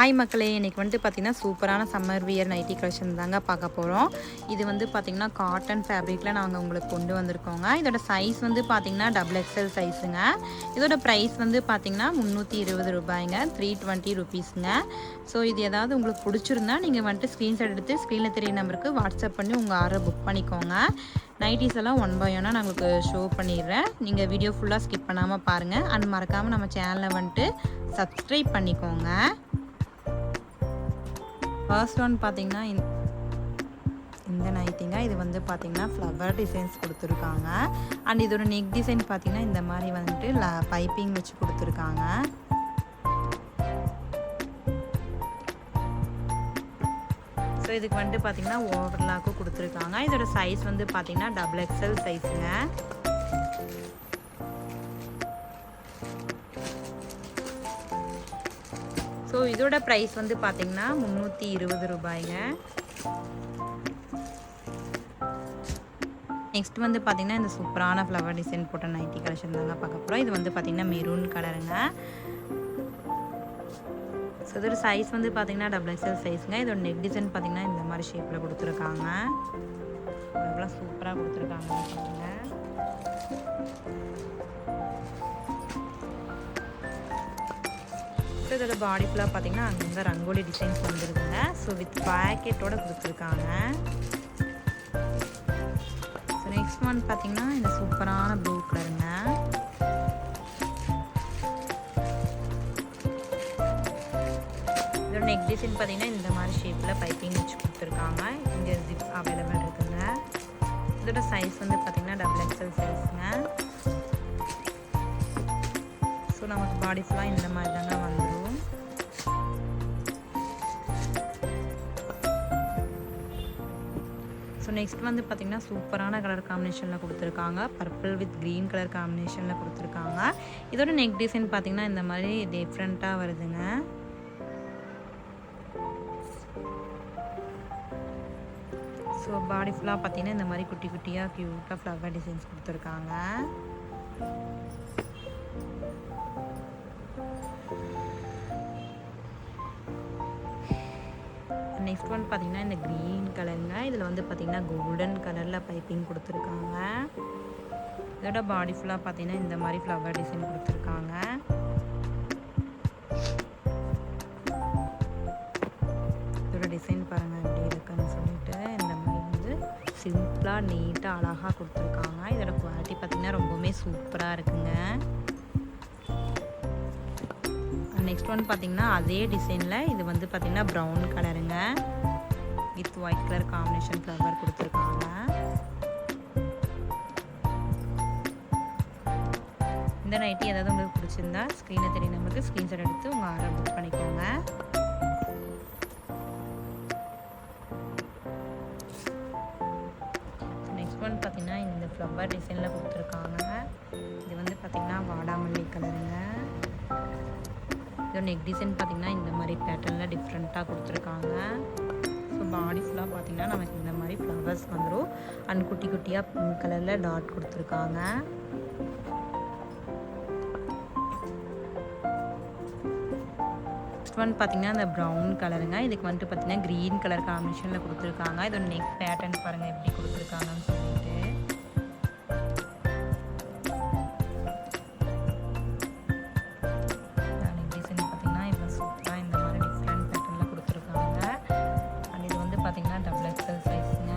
Hi மக்களே, இன்றைக்கி வந்துட்டு பார்த்திங்கன்னா சூப்பரான சம்மர் வியர் நைட்டி கலெக்ஷன் தாங்க பார்க்க போகிறோம். இது வந்து பார்த்திங்கன்னா காட்டன் ஃபேப்ரிக்கில் நாங்கள் உங்களுக்கு கொண்டு வந்திருக்கோங்க. இதோட சைஸ் வந்து பார்த்திங்கன்னா XXL சைஸுங்க. இதோட ப்ரைஸ் வந்து பார்த்திங்கன்னா 320 ரூபாய்ங்க, 320 ருபீஸுங்க. ஸோ இது ஏதாவது உங்களுக்கு பிடிச்சிருந்தா நீங்கள் வந்துட்டு ஸ்க்ரீன்ஷாட் எடுத்து ஸ்க்ரீனில் தெரிய நம்பருக்கு வாட்ஸ்அப் பண்ணி உங்கள் ஆர்டரை புக் பண்ணிக்கோங்க. நைட்டிஸ் எல்லாம் 1 by 1 நான் உங்களுக்கு ஷோ பண்ணிடுறேன். நீங்கள் வீடியோ ஃபுல்லாக ஸ்கிப் பண்ணாமல் பாருங்கள். அண்ட் மறக்காமல் நம்ம சேனலை வந்துட்டு சப்ஸ்கிரைப் பண்ணிக்கோங்க. ஃபர்ஸ்ட் ஒன் பார்த்திங்கன்னா இந்த நைட்டிங்க. இது வந்து பார்த்திங்கன்னா ஃப்ளவர் டிசைன்ஸ் கொடுத்துருக்காங்க. அண்ட் இதோட நெக் டிசைன் பார்த்திங்கன்னா இந்த மாதிரி வந்துட்டு பைப்பிங் வச்சு கொடுத்துருக்காங்க. ஸோ இதுக்கு வந்துட்டு பார்த்திங்கன்னா ஓவர்லாக்கும் கொடுத்துருக்காங்க. இதோட சைஸ் வந்து பார்த்திங்கன்னா XXL சைஸுங்க. ஸோ இதோட ப்ரைஸ் வந்து பார்த்திங்கன்னா 320 ரூபாய்ங்க. நெக்ஸ்ட் வந்து பார்த்திங்கன்னா இந்த சூப்பரான ஃப்ளவர் டிசைன் போட்ட நைட்டி கலெக்ஷன் தாங்க பார்க்க போகிறோம். இது வந்து பார்த்திங்கன்னா மெரூன் கலருங்க. ஸோ இதோட சைஸ் வந்து பார்த்திங்கன்னா XXL சைஸுங்க. இதோட நெக் டிசைன் பார்த்திங்கன்னா இந்த மாதிரி ஷேப்பில் கொடுத்துருக்காங்க. எவ்வளோ சூப்பராக கொடுத்துருக்காங்க பாருங்க. ஸோ இதோட பாடி ஃபுல்லாக பார்த்திங்கன்னா அங்கங்கே ரங்கோலி டிசைன்ஸ் வந்துருக்குங்க. ஸோ வித் பேக்கெட்டோட கொடுத்துருக்காங்க. ஸோ நெக்ஸ்ட் ஒன் பார்த்திங்கன்னா இந்த சூப்பரான ப்ளூ கலருங்க. இதோட நெக் டிசைன் பார்த்திங்கன்னா இந்த மாதிரி ஷேப்பில் பைப்பிங் வச்சு கொடுத்துருக்காங்க. இங்கே ஜிப் அவைலபிள் இருக்குங்க. இதோட சைஸ் வந்து பார்த்திங்கன்னா XXL சைஸுங்க. ஸோ நமக்கு பாடி ஃபுல்லாக இந்த மாதிரி தாங்க வந்துடும். ஸோ நெக்ஸ்ட் வந்து பார்த்திங்கன்னா சூப்பரான கலர் காம்பினேஷனில் கொடுத்துருக்காங்க. பர்பிள் வித் க்ரீன் கலர் காம்பினேஷனில் கொடுத்துருக்காங்க. இதோட நெக் டிசைன் பார்த்திங்கன்னா இந்த மாதிரி டிஃப்ரெண்ட்டாக வருதுங்க. ஸோ பாடி ஃபுல்லாக பார்த்திங்கன்னா இந்த மாதிரி குட்டி குட்டியாக க்யூட்டாக ஃப்ளவர் டிசைன்ஸ் கொடுத்துருக்காங்க. நெக்ஸ்ட் ஒன் பார்த்திங்கன்னா இந்த க்ரீன் கலருங்க. இதில் வந்து பார்த்திங்கன்னா கோல்டன் கலரில் பைப்பிங் கொடுத்துருக்காங்க. இதோட பாடி ஃபுல்லாக பார்த்திங்கன்னா இந்த மாதிரி ஃப்ளவர் டிசைன் கொடுத்துருக்காங்க. இதோட டிசைன் பாருங்கள் எப்படி இருக்குன்னு சொல்லிட்டு இந்த மாதிரி வந்து சிம்பிளாக நீட்டாக அழகாக கொடுத்துருக்காங்க. இதோட குவாலிட்டி பார்த்திங்கன்னா ரொம்பவுமே சூப்பராக இருக்குங்க. நெக்ஸ்ட் ஒன் பார்த்திங்கன்னா அதே டிசைனில் இது வந்து பார்த்திங்கன்னா ப்ரௌன் கலருங்க. With white colour combination flower கொடுத்துருக்காங்க. இந்த நைட்டி ஏதாவது உங்களுக்கு பிடிச்சிருந்தா ஸ்க்ரீனில் தெரிய நம்பருக்கு ஸ்க்ரீன்ஷாட் எடுத்து உங்கள் ஆர்டர் புக் பண்ணிக்கோங்க. நெக்ஸ்ட் ஒன் பார்த்திங்கன்னா இந்த ஃப்ளவர் டிசைனில் கொடுத்துருக்காங்க. இது வந்து பார்த்திங்கன்னா வாடாமல்லி கலருங்க. இதோட நெக் டிசைன் பார்த்திங்கன்னா இந்த மாதிரி பேட்டர்னில் டிஃப்ரெண்ட்டாக கொடுத்துருக்காங்க. ஸோ பாடி ஃபுல்லாக பார்த்திங்கன்னா நமக்கு இந்த மாதிரி ஃப்ளவர்ஸ் வந்துடும். அண்ட் குட்டி குட்டியாக பிங்க் கலரில் டாட் கொடுத்துருக்காங்க. நெக்ஸ்ட் ஒன் பார்த்திங்கன்னா இந்த ப்ரௌன் கலருங்க. இதுக்கு வந்துட்டு பார்த்திங்கன்னா க்ரீன் கலர் காம்பினேஷனில் கொடுத்துருக்காங்க. இதோட நெக் பேட்டர்ன் பாருங்கள் எப்படி கொடுத்துருக்காங்கன்னு சொல்லிட்டு. XXL சைஸுங்க.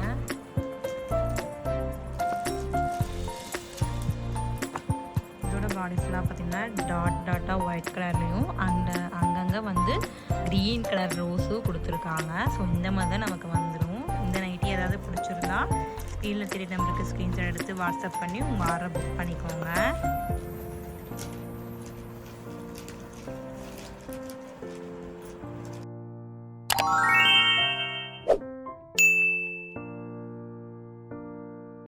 இதோட பாடி ஃபுல்லாக பார்த்திங்கன்னா டாட்டாக ஒயிட் கலர்லேயும் அண்ட் அங்கங்கே வந்து க்ரீன் கலர் ரோஸும் கொடுத்துருக்காங்க. ஸோ இந்த மாதிரி தான் நமக்கு வந்துடும். இந்த நைட்டி ஏதாவது பிடிச்சிருந்தா ஸ்க்ரீனில் தெரிய நம்பருக்கு ஸ்க்ரீன்ஷாட் எடுத்து வாட்ஸ்அப் பண்ணி உங்கள் ஆர்டரை புக் பண்ணிக்கோங்க.